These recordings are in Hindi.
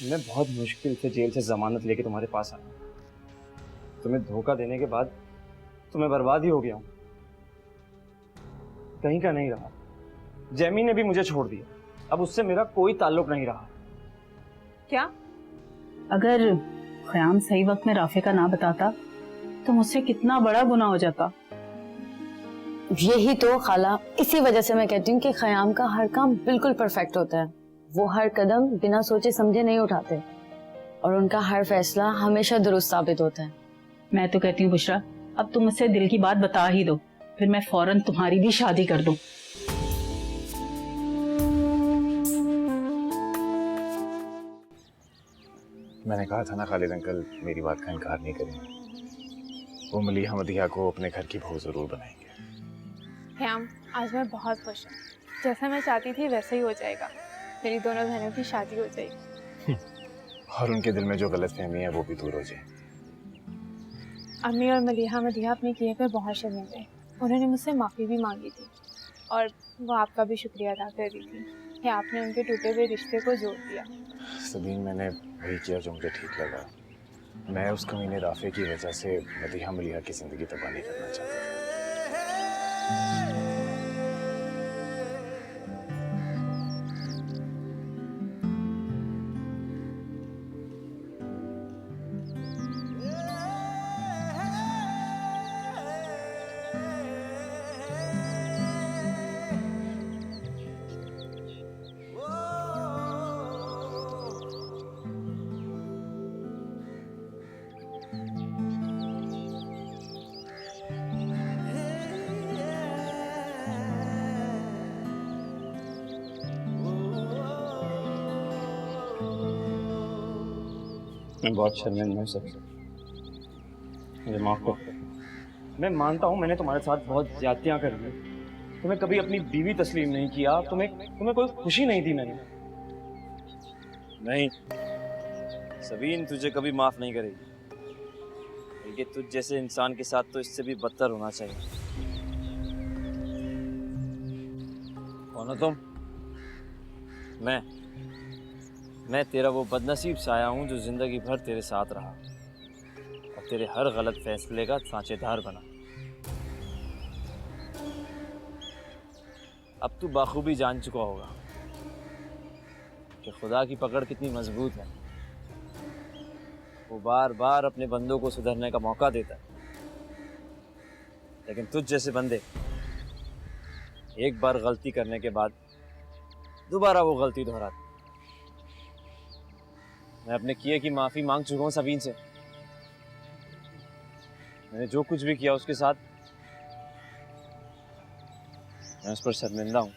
मैं बहुत मुश्किल से जेल से जमानत लेके तुम्हारे पास आया। तुम्हें धोखा देने के बाद तो मैं बर्बाद ही हो गया हूँ, कहीं का नहीं रहा। जैमी ने भी मुझे छोड़ दिया, अब उससे मेरा कोई ताल्लुक नहीं रहा। क्या? अगर ख़याम सही वक्त में राफे का ना बताता तो मुझसे कितना बड़ा गुनाह हो जाता। यही तो खाला, इसी वजह से मैं कहती हूँ कि ख़याम का हर काम बिल्कुल परफेक्ट होता है। वो हर कदम बिना सोचे समझे नहीं उठाते और उनका हर फैसला हमेशा दुरुस्त साबित होता है। मैं तो कहती हूँ बुशरा, अब तुम मुझसे दिल की बात बता ही दो, फिर मैं फौरन तुम्हारी भी शादी कर दूं। मैंने कहा था ना खालिद अंकल मेरी बात का इनकार नहीं करेंगे। वो मलिहा मदिहा को अपने घर की बहू जरूर बनाएंगे। ख़याम, आज मैं बहुत खुश हूँ। जैसा मैं चाहती थी वैसा ही हो जाएगा। मेरी दोनों बहनों की शादी हो जाएगी और उनके दिल में जो गलतफहमी है वो भी दूर हो जाए। अम्मी और मलिहा मदिहा अपने किए पे बहुत शर्मिंदे हैं। उन्होंने मुझसे माफ़ी भी मांगी थी और वो आपका भी शुक्रिया अदा कर रही थी कि आपने उनके टूटे हुए रिश्ते को जोड़ दिया। सबीन, मैंने वही किया जो मुझे ठीक लगा। मैं उस कमीने राफे की वजह से मदिहा मलिहा की जिंदगी तबाह नहीं करना चाहता था। मैं बहुत शर्मिंदा हूँ सबसे, मुझे माफ कर। मैं मानता हूँ मैंने तुम्हारे साथ बहुत ज्यादतियां कर दी। तुम्हें कभी अपनी बीवी तस्लीम नहीं किया, तुम्हें कोई खुशी नहीं दी मैंने। नहीं सबीन, तुझे कभी माफ नहीं करेगी, बल्कि तुझ जैसे इंसान के साथ तो इससे भी बदतर होना चाहिए। कौन हो तुम? मैं तेरा वो बदनसीब साया हूं जो जिंदगी भर तेरे साथ रहा और तेरे हर गलत फैसले का साझेदार बना। अब तू बाखूबी जान चुका होगा कि खुदा की पकड़ कितनी मजबूत है। वो बार बार अपने बंदों को सुधरने का मौका देता है, लेकिन तुझ जैसे बंदे एक बार गलती करने के बाद दोबारा वो गलती दोहराते। मैं अपने किए की माफी मांग चुका हूं सबीन से। मैंने जो कुछ भी किया उसके साथ मैं उस पर शर्मिंदा हूं।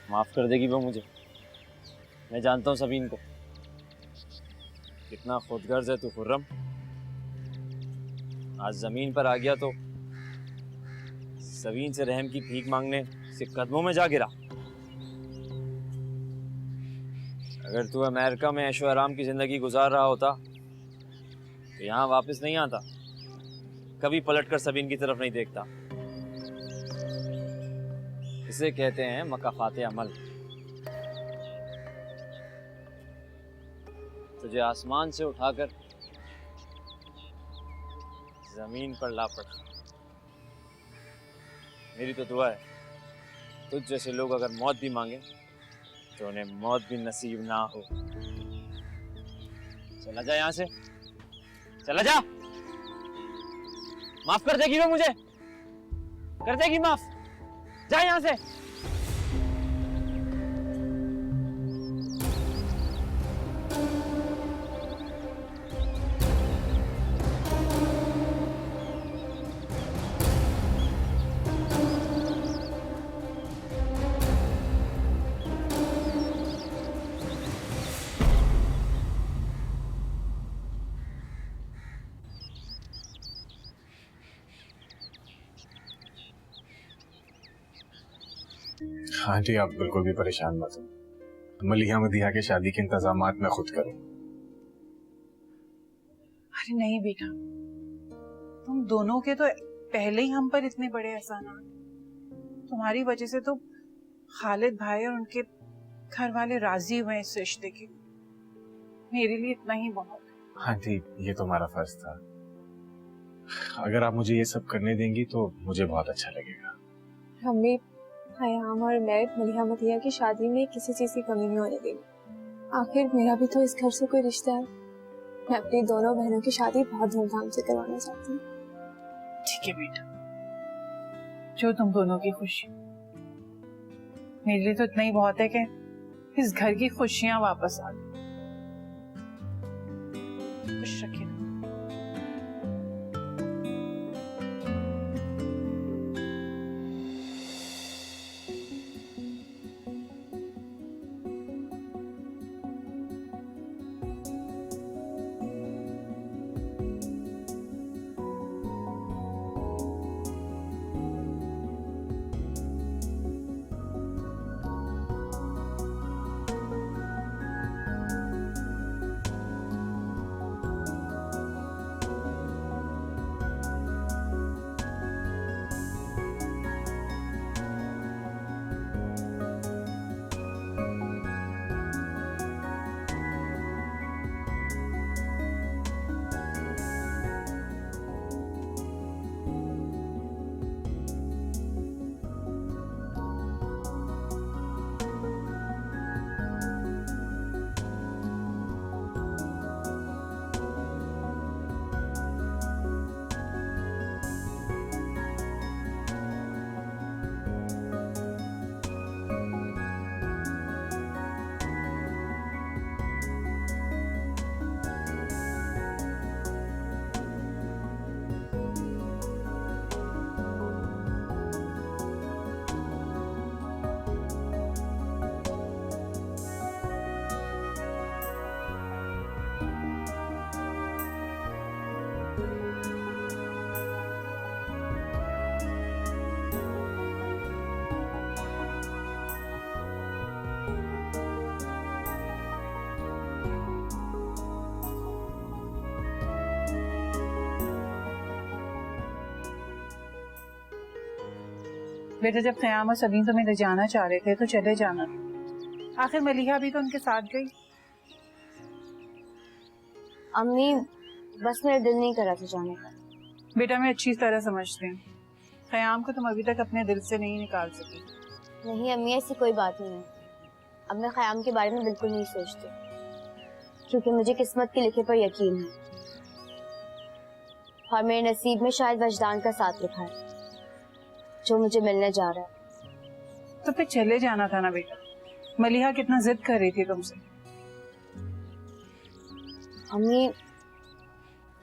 माफ कर देगी वो मुझे? मैं जानता हूं सबीन को, कितना खुदगर्ज है तू खुर्रम। आज जमीन पर आ गया तो सबीन से रहम की भीख मांगने से कदमों में जा गिरा। अगर तू अमेरिका में ऐशो आराम की जिंदगी गुजार रहा होता तो यहाँ वापस नहीं आता, कभी पलटकर सबीन की तरफ नहीं देखता। इसे कहते हैं मकाफाते अमल। तुझे आसमान से उठाकर जमीन पर ला पड़ा। मेरी तो दुआ है तुझ जैसे लोग अगर मौत भी मांगे तो उन्हें मौत भी नसीब ना हो। चला जा यहाँ से, चला जा। माफ कर देगी वो मुझे? कर देगी माफ? जा यहाँ से। आंटी, आप बिल्कुल भी परेशान मत हो। मलिहा मदिहा के शादी के इंतजामात मैं खुद करूँ। अरे नहीं बेटा, तुम दोनों के तो पहले ही हम पर इतने बड़े एहसानात। तुम्हारी वजह से तो खालिद भाई और उनके घर वाले राजी हुए इस रिश्ते के, मेरे लिए इतना ही बहुत है। आंटी, ये तो हमारा फर्ज था। अगर आप मुझे ये सब करने देंगी तो मुझे बहुत अच्छा लगेगा। हमें हयाम और मैं मलिहा मदिया की शादी में किसी चीज की कमी नहीं होने देगी। आखिर मेरा भी तो इस घर से कोई रिश्ता है। मैं अपनी दोनों बहनों की शादी बहुत धूमधाम से करवाना चाहती हूँ। ठीक है बेटा, जो तुम दोनों की खुशी, मेरे लिए तो इतना ही बहुत है कि इस घर की खुशियां वापस आ गई। खुश रखिए। बेटा, जब क़याम और सलीम तुम्हें ले जाना चाह रहे थे तो चले जाना। आखिर मलिहा भी तो उनके साथ गई। अम्मी, बस मेरा दिल नहीं कर रहा था जाने का। बेटा, मैं अच्छी तरह समझती हूँ, क़याम को तुम अभी तक अपने दिल से नहीं निकाल सकी। नहीं अम्मी, ऐसी कोई बात नहीं है। अब मैं ख़याम के बारे में बिल्कुल नहीं सोचती, क्योंकि मुझे किस्मत के लिखे पर यकीन है और मेरे नसीब में शायद वजदान का साथ लिखा है जो मुझे मिलने जा रहा है। तो फिर चले जाना था ना बेटा। मलिहा कितना जिद कर रही थी तुमसे। अम्मी,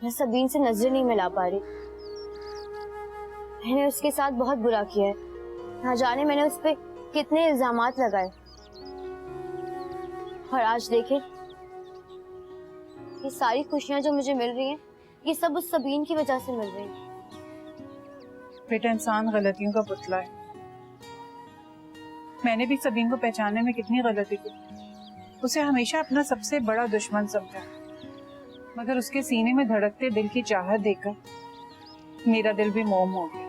मैं सबीन से नजर नहीं मिला पा रही। मैंने उसके साथ बहुत बुरा किया है। ना जाने मैंने उस पे कितने इल्जामात लगाए, और आज देखे ये सारी खुशियां जो मुझे मिल रही हैं, ये सब उस सबीन की वजह से मिल रही हैं। बेटा, इंसान गलतियों का पुतला है। मैंने भी सबीन को पहचानने में कितनी गलती की। उसे हमेशा अपना सबसे बड़ा दुश्मन समझा, मगर उसके सीने में धड़कते दिल की चाहत देखकर मेरा दिल भी मोम हो गया।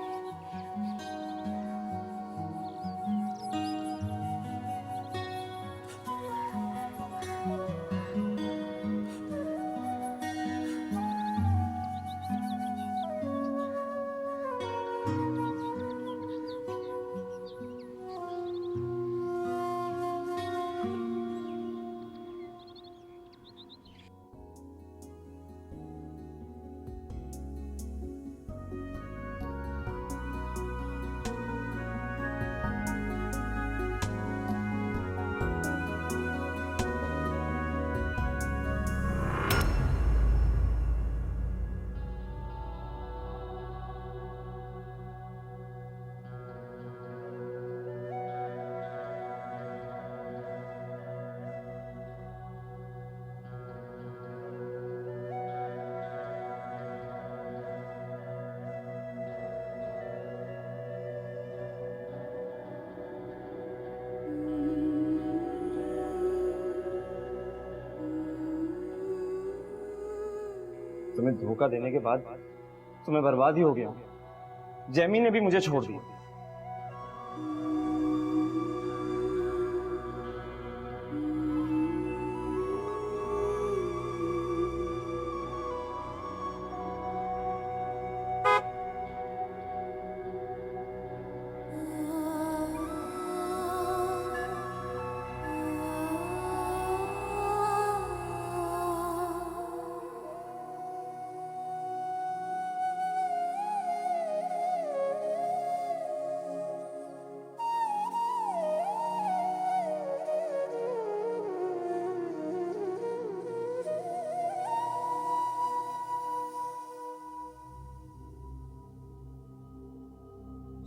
तुम्हें धोखा देने के बाद तो मैं बर्बाद ही हो गया। जैमी ने भी मुझे छोड़ दिया।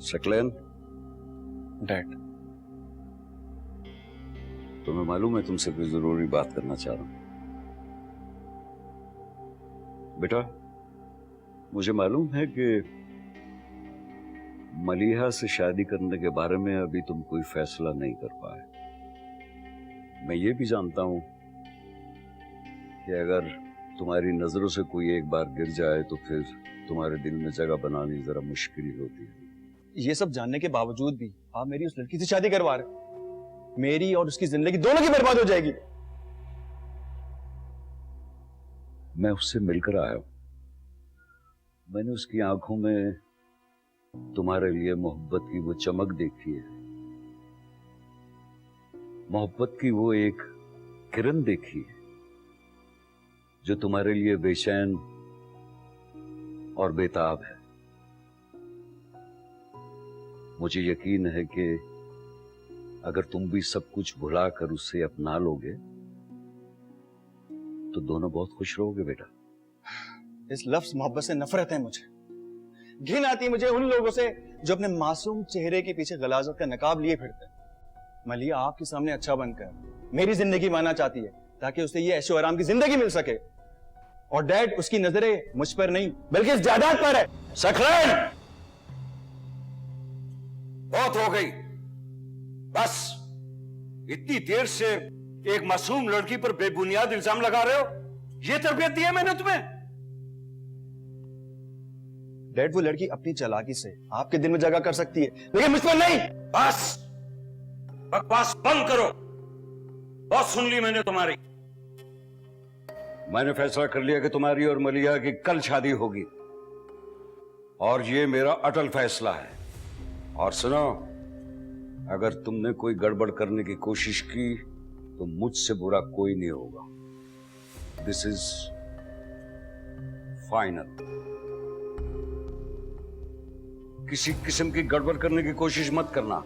शकलैन, डैड, तुम्हें मालूम है तुमसे कोई जरूरी बात करना चाह रहा हूं। बेटा, मुझे मालूम है कि मलीहा से शादी करने के बारे में अभी तुम कोई फैसला नहीं कर पाए। मैं ये भी जानता हूं कि अगर तुम्हारी नजरों से कोई एक बार गिर जाए तो फिर तुम्हारे दिल में जगह बनानी जरा मुश्किल होती है। ये सब जानने के बावजूद भी आप मेरी उस लड़की से शादी करवा रहे, मेरी और उसकी जिंदगी दोनों की बर्बाद हो जाएगी। मैं उससे मिलकर आया हूं। मैंने उसकी आंखों में तुम्हारे लिए मोहब्बत की वो चमक देखी है, मोहब्बत की वो एक किरण देखी है जो तुम्हारे लिए बेचैन और बेताब है। मुझे यकीन है कि अगर तुम भी सब कुछ भुलाकर उसे अपना लोगे तो दोनों बहुत खुश रहोगे बेटा। इस लफ्ज मोहब्बत से नफरत है मुझे। घिन आती है मुझे उन लोगों से जो अपने मासूम चेहरे के पीछे गलाजत का नकाब लिए फिरते हैं। मलिया आपके सामने अच्छा बनकर मेरी जिंदगी मानना चाहती है ताकि उसे ये ऐशो आराम की जिंदगी मिल सके, और डैड उसकी नजरें मुझ पर नहीं बल्कि इस जायदाद पर है। शकलैन, बहुत हो गई, बस। इतनी देर से एक मासूम लड़की पर बेबुनियाद इल्जाम लगा रहे हो। ये तरबियत दी है मैंने तुम्हें? डैड, वो लड़की अपनी चालाकी से आपके दिल में जगह कर सकती है लेकिन मुझ पर नहीं। बस, बकवास बंद करो। बहुत सुन ली मैंने तुम्हारी। मैंने फैसला कर लिया कि तुम्हारी और मलिया की कल शादी होगी, और ये मेरा अटल फैसला है। और सुनो, अगर तुमने कोई गड़बड़ करने की कोशिश की तो मुझसे बुरा कोई नहीं होगा। This is final. किसी किस्म की गड़बड़ करने की कोशिश मत करना।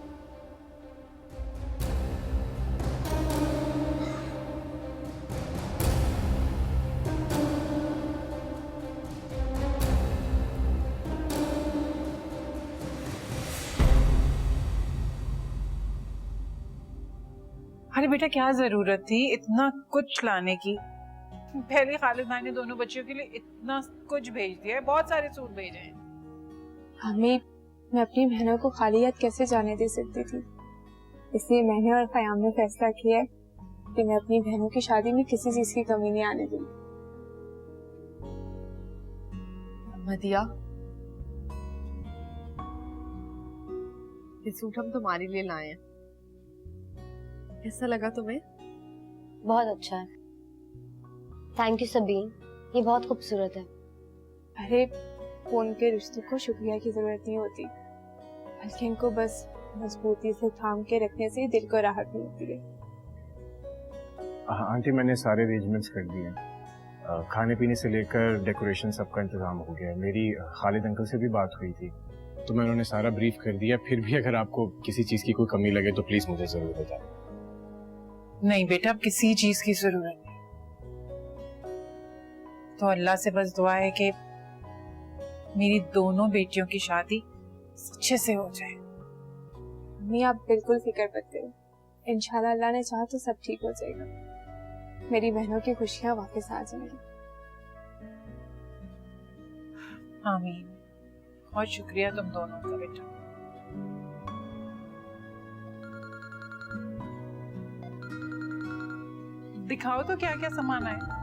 अरे बेटा, क्या जरूरत थी इतना कुछ लाने की? पहले खालिद भाई ने दोनों बच्चियों के लिए इतना कुछ भेज दिया है, बहुत सारे सूट भेजे हैं। हमें, मैं अपनी बहनों को खाली हाथ कैसे जाने दे सकती थी, इसलिए मैंने और क़याम ने फैसला किया है कि मैं अपनी बहनों की शादी में किसी चीज की कमी नहीं आने दूंगी। मदिया, ये सूट हम तुम्हारे लिए लाए हैं, कैसा लगा तुम्हें? बहुत अच्छा है, थैंक यू सबीन, ये बहुत खूबसूरत है। अरे, फोन के रिश्तों को शुक्रिया की जरूरत नहीं होती, बल्कि इनको बस मजबूती से थाम के रखने से ही दिल को राहत मिलती है। आंटी, मैंने सारे अरेंजमेंट्स कर दिए हैं। खाने पीने से लेकर डेकोरेशन सबका इंतजाम हो गया है। मेरी खालिद अंकल से भी बात हुई थी तो मैं उन्होंने सारा ब्रीफ कर दिया। फिर भी अगर आपको किसी चीज़ की कोई कमी लगे तो प्लीज़ मुझे ज़रूर बताएं। नहीं बेटा, अब किसी चीज की जरूरत नहीं। तो अल्लाह से बस दुआ है कि मेरी दोनों बेटियों की शादी अच्छे से हो जाए। मम्मी, आप बिल्कुल फिक्र मत करो, इंशाल्लाह अल्लाह ने चाहा तो सब ठीक हो जाएगा। मेरी बहनों की खुशियां वापस आ जाएंगी। आमीन। बहुत शुक्रिया तुम दोनों का बेटा। दिखाओ तो क्या क्या सामान आया।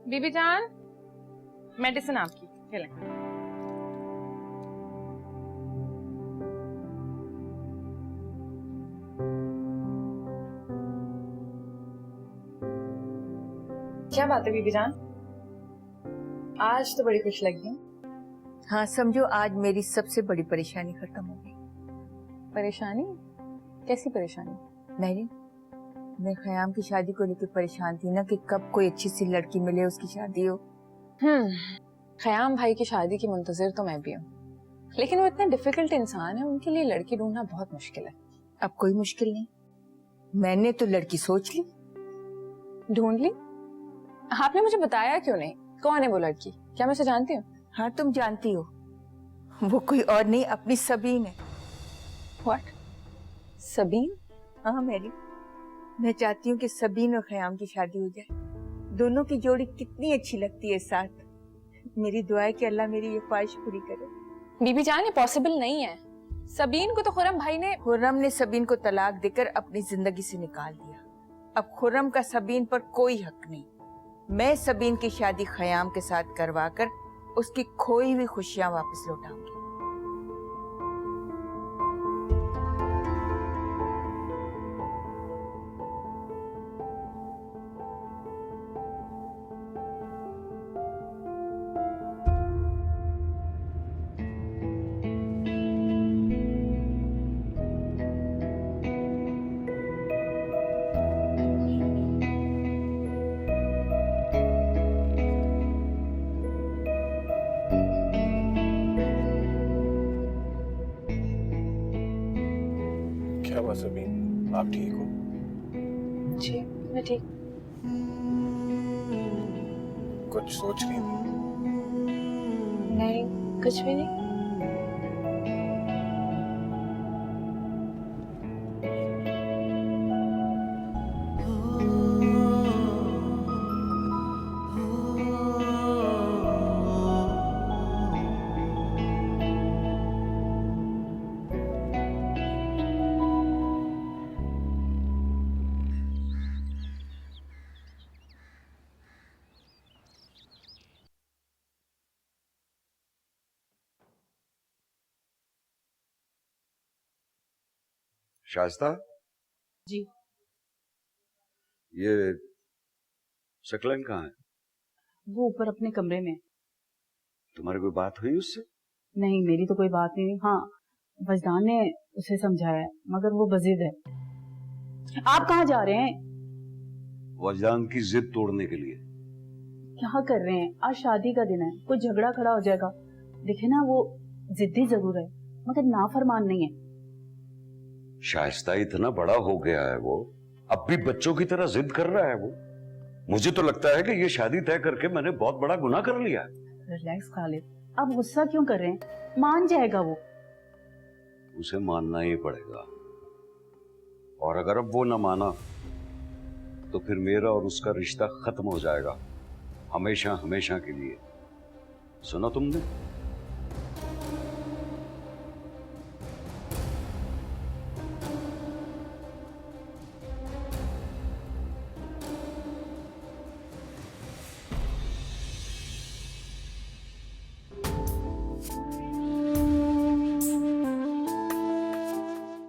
बीबी जान, मेडिसिन आपकी, ये लें। क्या बात है बीबी जान, आज तो बड़ी खुश लगी। हाँ समझो आज मेरी सबसे बड़ी परेशानी खत्म हो गई। परेशानी? कैसी परेशानी? मैं खयाम की शादी को लेकर परेशान थी ना कि कब कोई अच्छी सी लड़की मिले उसकी शादी हो। खयाम भाई की शादी की मुंतजिर तो मैं भी हूँ, लेकिन वो इतने डिफिकल्ट इंसान है, उनके लिए लड़की ढूंढना बहुत मुश्किल है। अब कोई मुश्किल नहीं, मैंने तो लड़की सोच ली। ढूंढ ली? आपने मुझे बताया क्यों नहीं? कौन है वो लड़की? क्या मैं उसे जानती हूँ? हाँ तुम जानती हो, वो कोई और नहीं अपनी सबीन है। व्हाट? सबीन? हाँ मैरी, मैं चाहती हूँ कि सबीन और खयाम की शादी हो जाए। दोनों की जोड़ी कितनी अच्छी लगती है साथ। मेरी दुआ है कि अल्लाह मेरी ये ख्वाहिश पूरी करे। बीबी जान ये पॉसिबल नहीं है। सबीन को तो खुर्रम भाई ने सबीन को तलाक देकर अपनी जिंदगी से निकाल दिया। अब खुर्रम का सबीन पर कोई हक नहीं। मैं सबीन की शादी खयाम के साथ करवाकर उसकी खोई हुई खुशियां वापस लौटाऊंगी। क्या हुआ सबीन, आप ठीक हो? जी मैं ठीक। कुछ सोच रही थी? नहीं कुछ भी नहीं। शाइस्ता जी। ये शकलन कहाँ है? वो ऊपर अपने कमरे में। तुम्हारी कोई बात हुई उससे? नहीं मेरी तो कोई बात नहीं। हाँ वजदान ने उसे समझाया है, मगर वो बजिद है। आप कहाँ जा रहे हैं? वजदान की जिद तोड़ने के लिए। क्या कर रहे हैं? आज शादी का दिन है, कोई झगड़ा खड़ा हो जाएगा। देखे ना वो जिद्दी जरूर है मगर नाफरमान नहीं है। शाइस्ता इतना बड़ा हो गया है, वो अब भी बच्चों की तरह जिद कर रहा है। वो मुझे तो लगता है कि ये शादी तय करके मैंने बहुत बड़ा गुनाह कर लिया है। रिलैक्स खालिद, आप गुस्सा क्यों कर रहे हैं? मान जाएगा वो। उसे मानना ही पड़ेगा, और अगर अब वो ना माना तो फिर मेरा और उसका रिश्ता खत्म हो जाएगा, हमेशा हमेशा के लिए। सुना तुमने?